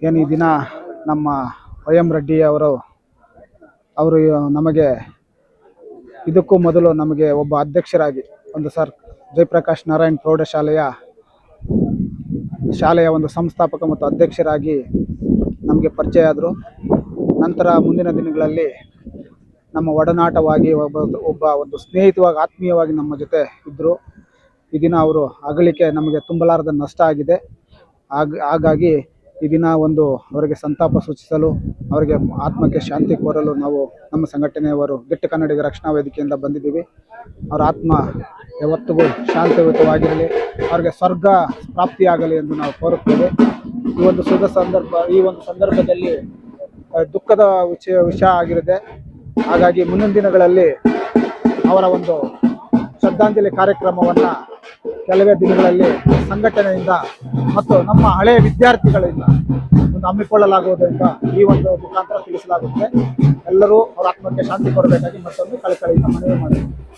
ಏನು ಈ ದಿನ ನಮ್ಮ ವೈ ಎಂ ರೆಡ್ಡಿ ಅವರು ನಮಗೆ ಇದಕ್ಕೂ ಮೊದಲು ನಮಗೆ ಒಬ್ಬ ಅಧ್ಯಕ್ಷರಾಗಿ ಒಂದು ಜಯಪ್ರಕಾಶ್ ನಾರಾಯಣ್ ಶಾಲೆಯ ಒಂದು ಸಂಸ್ಥಾಪಕ ಮತ್ತು ಅಧ್ಯಕ್ಷರಾಗಿ ನಮಗೆ ಪರಿಚಯ ಆದರು. ನಂತರ ಮುಂದಿನ ದಿನಗಳಲ್ಲಿ ನಮ್ಮ ಒಡನಾಟವಾಗಿ ಒಂದು ಸ್ನೇಹಿತವಾಗಿ ಆತ್ಮೀಯವಾಗಿ ನಮ್ಮ ಜೊತೆ ಇದ್ದರು. ಈ ದಿನ ಅವರು ಅಗಲಿಕೆ ನಮಗೆ ತುಂಬಲಾರದ ನಷ್ಟ ಆಗಿದೆ. ಹಾಗಾಗಿ ಈ ದಿನ ಅವರಿಗೆ ಸಂತಾಪ ಸೂಚಿಸಲು, ಅವರಿಗೆ ಆತ್ಮಕ್ಕೆ ಶಾಂತಿ ಕೋರಲು ನಾವು ನಮ್ಮ ಸಂಘಟನೆಯವರು ಗಟ್ಟಿ ಕನ್ನಡಿಗ ರಕ್ಷಣಾ ವೇದಿಕೆಯಿಂದ ಬಂದಿದ್ದೀವಿ. ಅವರ ಆತ್ಮ ಯಾವತ್ತಿಗೂ ಶಾಂತಿಯುತವಾಗಿರಲಿ, ಅವರಿಗೆ ಸ್ವರ್ಗ ಪ್ರಾಪ್ತಿಯಾಗಲಿ ಎಂದು ನಾವು ಕೋರುತ್ತೇವೆ. ಈ ಒಂದು ಸಂದರ್ಭದಲ್ಲಿ ದುಃಖದ ವಿಷಯ ಆಗಿರುತ್ತೆ. ಹಾಗಾಗಿ ಮುಂದಿನ ದಿನಗಳಲ್ಲಿ ಅವರ ಒಂದು ಶ್ರದ್ಧಾಂಜಲಿ ಕಾರ್ಯಕ್ರಮವನ್ನು ಕೆಲವೇ ದಿನಗಳಲ್ಲಿ ಸಂಘಟನೆಯಿಂದ ಮತ್ತು ನಮ್ಮ ಹಳೆಯ ವಿದ್ಯಾರ್ಥಿಗಳಿಂದ ಹಮ್ಮಿಕೊಳ್ಳಲಾಗುವುದರಿಂದ ಈ ಒಂದು ಮುಖಾಂತರ ತಿಳಿಸಲಾಗುತ್ತೆ. ಎಲ್ಲರೂ ಅವರ ಆತ್ಮಕ್ಕೆ ಶಾಂತಿ ಕೊಡಬೇಕಾಗಿ ಮತ್ತೊಂದು ಕಳಕಳಿಯಿಂದ ಮನವಿ ಮಾಡಿದ್ದಾರೆ.